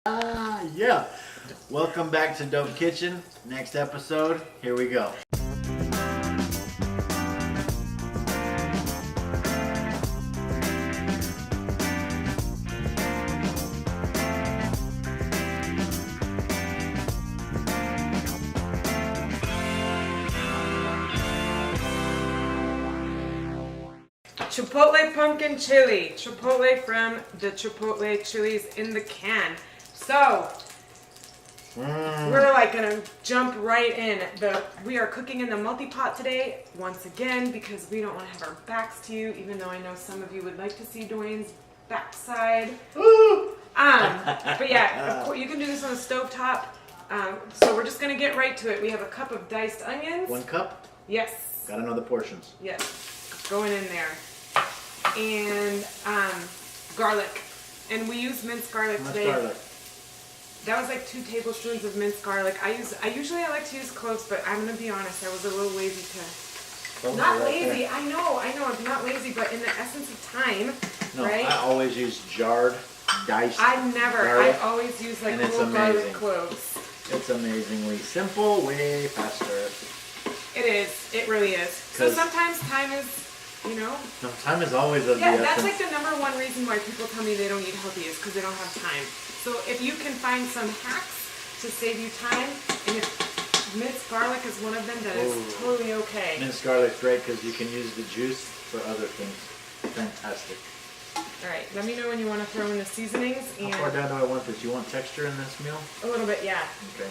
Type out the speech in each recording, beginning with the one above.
Yeah. Welcome back to Dope Kitchen. Next episode, here we go. Chipotle Pumpkin Chili. Chipotle from the Chipotle chilies in the can. So, we're like gonna jump right in. We are cooking in the multi-pot today, once again, because we don't want to have our backs to you, even though I know some of you would like to see Duane's backside. But yeah, of course, you can do this on the stovetop. So we're just gonna get right to it. We have a cup of diced onions. 1 cup? Yes. Gotta know the portions. Yes. Going in there. And garlic. And we use minced garlic today. Garlic. That was like 2 tablespoons of minced garlic. I usually like to use cloves, but I'm gonna be honest, I was a little lazy to. Not lazy. I know. I'm not lazy, but in the essence of time, No, right? I always use jarred, diced. I always use like whole garlic cloves. It's amazingly simple, way faster. It is. It really is. So sometimes time is, No, time is always of the essence. That's essence. like the number one reason why people tell me they don't eat healthy is because they don't have time. So if you can find some hacks to save you time, and if minced garlic is one of them, that is totally okay. Minced garlic's great because you can use the juice for other things. Fantastic. All right, let me know when you want to throw in the seasonings. How far down do I want this? You want texture in this meal? A little bit, yeah. Okay.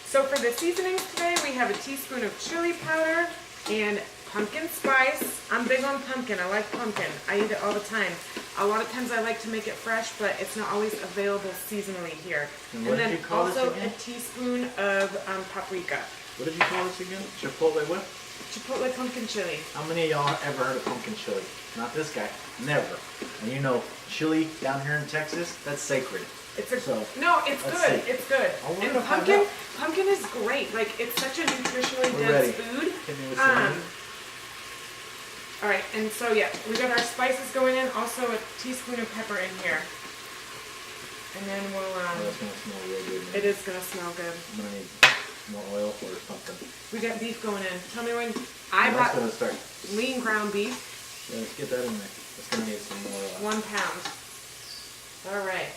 So for the seasonings today, we have a teaspoon of chili powder and pumpkin spice. I'm big on pumpkin. I like pumpkin. I eat it all the time. A lot of times I like to make it fresh, but it's not always available seasonally here. And what did you call this also again? a teaspoon of paprika. What did you call this again? Chipotle what? Chipotle pumpkin chili. How many of y'all ever heard of pumpkin chili? Not this guy. Never. And you know, chili down here in Texas, that's sacred. It's good. It's good. And pumpkin is great. Like, it's such a nutritionally dense food. Hit me with some meat. All right, and so yeah, we got our spices going in. Also a teaspoon of pepper in here. And then we'll. That's gonna smell real good. Man. It is gonna smell good. I'm gonna need more oil or something. We got beef going in. Tell me when. I bought lean ground beef. Yeah, let's get that in there. It's gonna need some more oil. 1 pound. All right.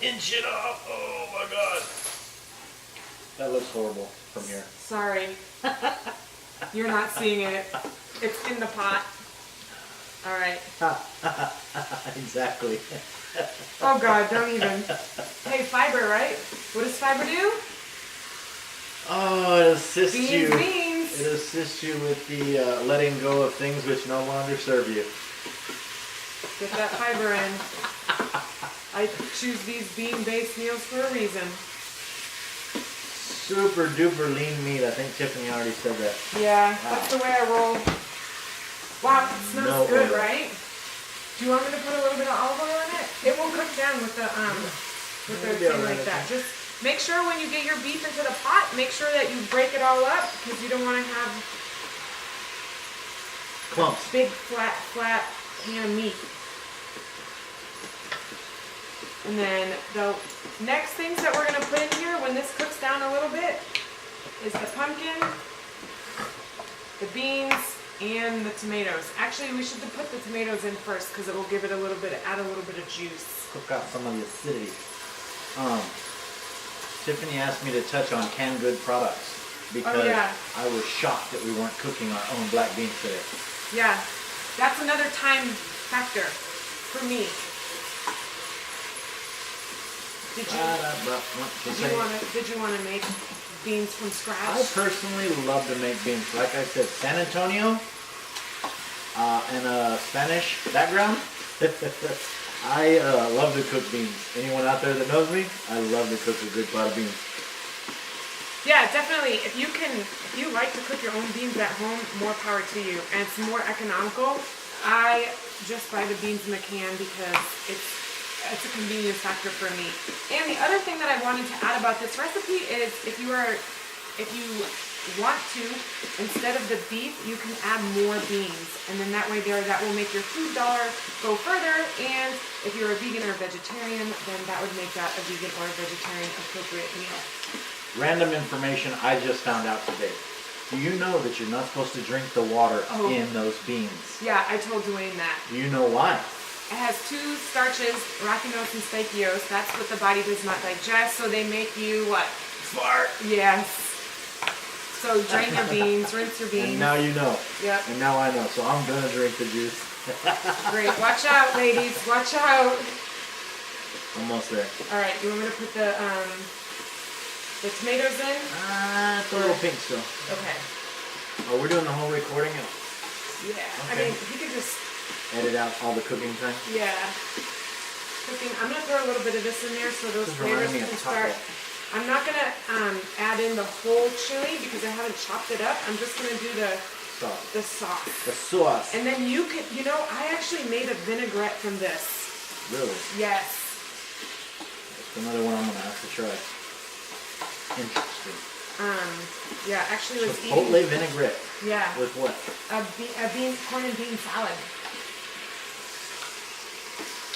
Inch it off. Oh my God. That looks horrible from here. Sorry. You're not seeing it. It's in the pot. All right. Exactly. Oh God, don't even. Hey, fiber, right? What does fiber do? Oh, it assists you. Beans. It assists you with the letting go of things which no longer serve you. Get that fiber in. I choose these bean-based meals for a reason. Super duper lean meat. I think Tiffany already said that. Yeah, that's the way I roll. Wow, it smells good, oil. right? Do you want me to put a little bit of olive oil in it? It will cook down with the thing like that. Just make sure when you get your beef into the pot, make sure that you break it all up because you don't want to have Clumps. Big flat pan of meat. And then the next things that we're going to put in here when this cooks down a little bit is the pumpkin, the beans, and the tomatoes. Actually, we should put the tomatoes in first because it will give it add a little bit of juice. Cook out some of the acidity. Tiffany asked me to touch on canned good products because I was shocked that we weren't cooking our own black beans today. Yeah, that's another time factor for me. Did you want to make beans from scratch? I personally love to make beans. Like I said, San Antonio and a Spanish background. I love to cook beans. Anyone out there that knows me, I love to cook a good pot of beans. Yeah, definitely. If you like to cook your own beans at home, more power to you. And it's more economical. I just buy the beans in the can because it's a convenience factor for me. And the other thing that I wanted to add about this recipe is if you want to, instead of the beef, you can add more beans. And then that way that will make your food dollar go further. And if you're a vegan or a vegetarian, then that would make that a vegan or a vegetarian appropriate meal. Random information I just found out today. Do you know that you're not supposed to drink the water in those beans? Yeah, I told Duane that. Do you know why? It has 2 starches, rachinose and spikiose. That's what the body does not digest, so they make you what? Fart. Yes. So drain your beans, rinse your beans. And now you know. Yep. And now I know, so I'm gonna drink the juice. Great. Watch out, ladies. Watch out. Almost there. All right. You want me to put the tomatoes in? It's a little pink still. Okay. Oh, we're doing the whole recording? Yeah. Okay. I mean, you could just Edit out all the cooking time? yeah. Cooking. I'm gonna throw a little bit of this in there so those This flavors reminds me can of start. taco. I'm not gonna add in the whole chili because I haven't chopped it up. I'm just gonna do the sauce. The sauce. And then you can, I actually made a vinaigrette from this. Really? Yes. That's another one I'm gonna have to try. Interesting. Yeah, actually was Chipotle eating. vinaigrette. Yeah. With what? A corn and bean salad.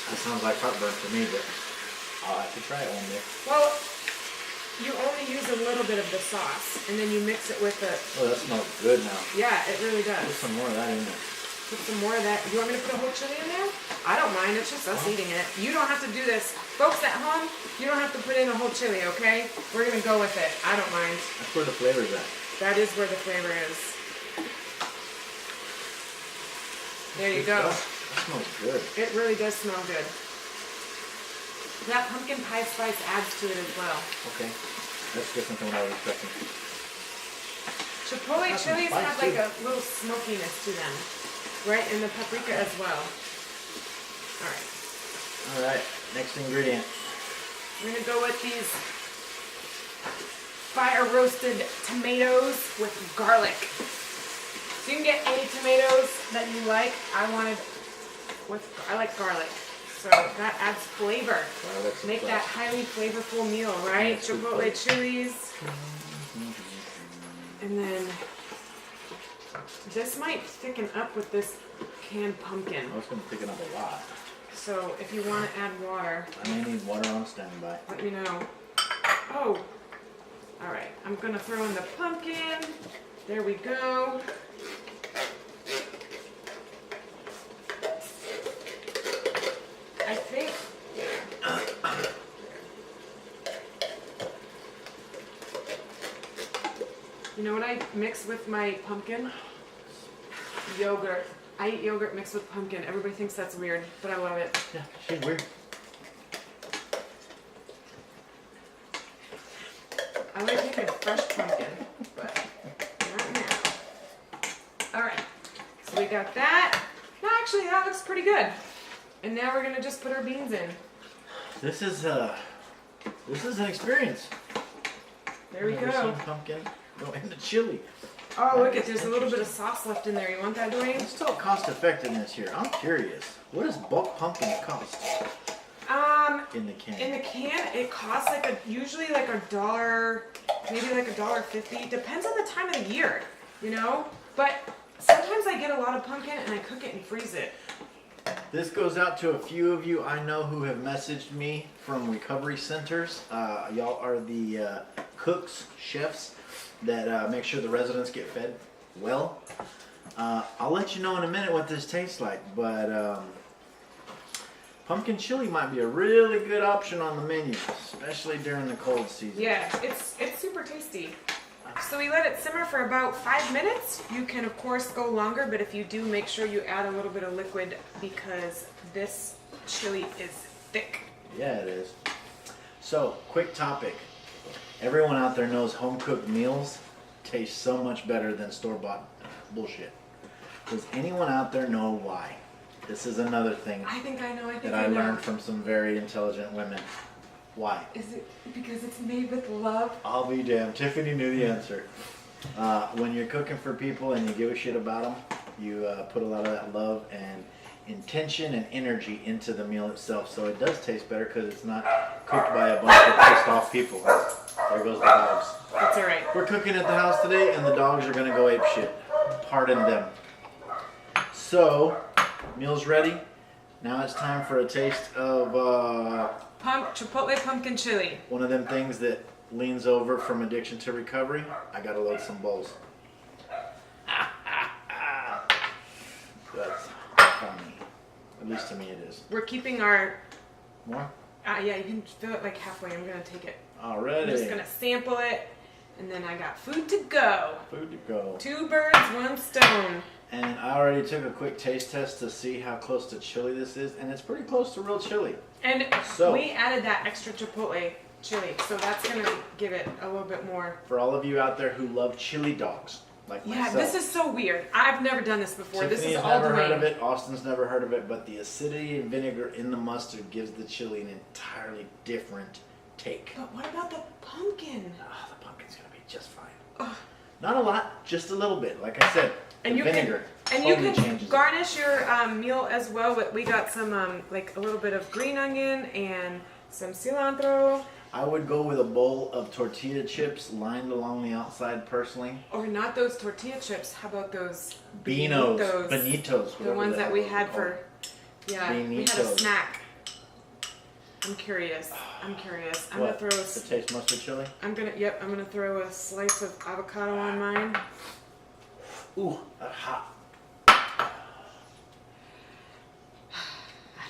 That sounds like heartburn for me, but I'll have to try it one day. Well, you only use a little bit of the sauce, and then you mix it with the. Oh, that smells good now. Yeah, it really does. Put some more of that in there. Put some more of that. You want me to put a whole chili in there? I don't mind. It's just us eating it. You don't have to do this. Folks at home, you don't have to put in a whole chili, okay? We're going to go with it. I don't mind. That's where the flavor's at. That is where the flavor is. There you go. That smells good. It really does smell good. That pumpkin pie spice adds to it as well. Okay. That's different than what I was expecting. Chipotle Got some chilies spice, have like too. a little smokiness to them, right? And the paprika as well. All right. Alright, next ingredient. We're gonna go with these fire roasted tomatoes with garlic. So you can get any tomatoes that you like. I like garlic. So that adds flavor. Garlic's a Make plus. that highly flavorful meal, right? That's a Chipotle plus. chilies. And then this might thicken up with this canned pumpkin. I was going to pick it up a lot. So if you want to add water, I may need water on standby. let me know. Oh, all right. I'm gonna throw in the pumpkin. There we go. I think. You know what I mix with my pumpkin? Yogurt. I eat yogurt mixed with pumpkin. Everybody thinks that's weird, but I love it. Yeah, she's weird. I like making fresh pumpkin, but not now. Alright, so we got that. No, actually, that looks pretty good. And now we're gonna just put our beans in. This is an experience. There we Never go. seen pumpkin go into chili. Oh, look, there's a little bit of sauce left in there. You want that, Duane? Let's talk cost effectiveness here. I'm curious. What does bulk pumpkin cost in the can? In the can, it costs usually like $1, maybe like $1.50. Depends on the time of the year, But sometimes I get a lot of pumpkin and I cook it and freeze it. This goes out to a few of you I know who have messaged me from recovery centers. Y'all are the cooks, chefs that make sure the residents get fed well. I'll let you know in a minute what this tastes like, but pumpkin chili might be a really good option on the menu, especially during the cold season. Yeah, it's super tasty. So we let it simmer for about 5 minutes. You can of course go longer, but if you do, make sure you add a little bit of liquid because this chili is thick. Yeah, it is. So, quick topic. Everyone out there knows home-cooked meals taste so much better than store-bought bullshit. Does anyone out there know why? This is another thing I think I know. that I learned from some very intelligent women. Why? Is it because it's made with love? I'll be damned. Tiffany knew the answer. When you're cooking for people and you give a shit about them, you put a lot of that love and intention and energy into the meal itself. So it does taste better because it's not cooked by a bunch of pissed off people. There goes the dogs. That's alright. We're cooking at the house today, and the dogs are gonna go ape shit. Pardon them. So, meal's ready. Now it's time for a taste of Chipotle Pumpkin Chili. one of them things that leans over from addiction to recovery. I gotta load some bowls. That's funny. At least to me it is. We're keeping our... More? yeah, you can fill it like halfway. I'm going to take it. Alrighty. I'm just going to sample it. And then I got food to go. Food to go. 2 birds, 1 stone. And I already took a quick taste test to see how close to chili this is. And it's pretty close to real chili. And So, we added that extra Chipotle chili. So that's going to give it a little bit more. for all of you out there who love chili dogs, like myself. Yeah, this is so weird. I've never done this before. Tiffany This is has all never heard Duane. of it. Austin's never heard of it. But the acidity and vinegar in the mustard gives the chili an entirely different take. But what about the pumpkin? Ah, the pumpkin's gonna be just fine. Ugh. Not a lot, just a little bit. Like I said, And the you vinegar And totally you can changes it. garnish your meal as well. But we got some like a little bit of green onion and some cilantro. I would go with a bowl of tortilla chips lined along the outside personally. Or not those tortilla chips. How about those Benitos. The whatever ones that we hell had they're for, yeah, we had a Benitos. snack. I'm curious. I'm curious. I'm What? gonna throw The taste mustard chili? I'm gonna throw a slice of avocado on mine. Ooh, that's hot.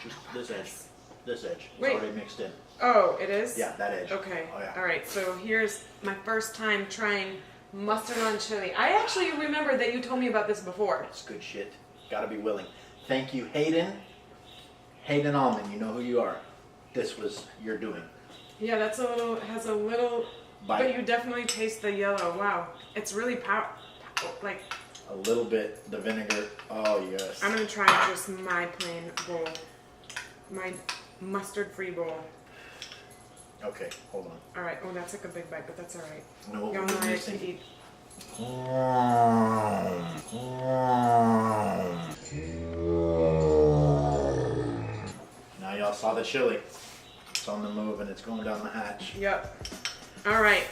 Just this edge. This edge. It's Wait. already mixed in. Oh, it is? Yeah, that edge. Okay. Oh, yeah. All right. So here's my first time trying mustard on chili. I actually remember that you told me about this before. It's good shit. Gotta be willing. Thank you, Hayden. Hayden Allman, you know who you are. This was your doing. Yeah, has a little, Bite. but you definitely taste the yellow. Wow. It's really like, A little bit, the vinegar. Oh, yes. I'm gonna try just my plain bowl. My mustard-free bowl. Okay, hold on. All right. Oh, that's like a big bite, but that's all right. You know what Y'all we're know I missing? can eat. Now y'all saw the chili. It's on the move and it's going down the hatch. Yep. All right.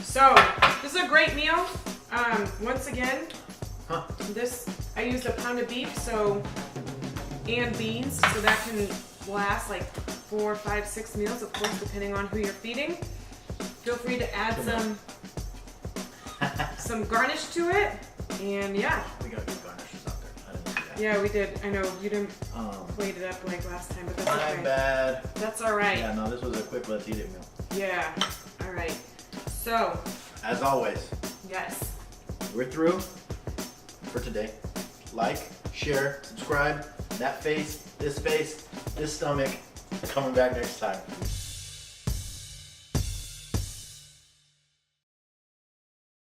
So this is a great meal. Once again, I used a pound of beef, and beans, so that can last like 4, 5, 6 meals, of course, depending on who you're feeding. Feel free to add some garnish to it, and yeah. We got good garnishes out there. I didn't do that. Yeah, we did. I know you didn't Um, plate it up like last time, but that's My okay. bad. That's all right. Yeah, no, this was a quick let's eat it meal. Yeah. All right. So, As always, yes. we're through for today. Like, share, subscribe. That face, this stomach. Coming back next time.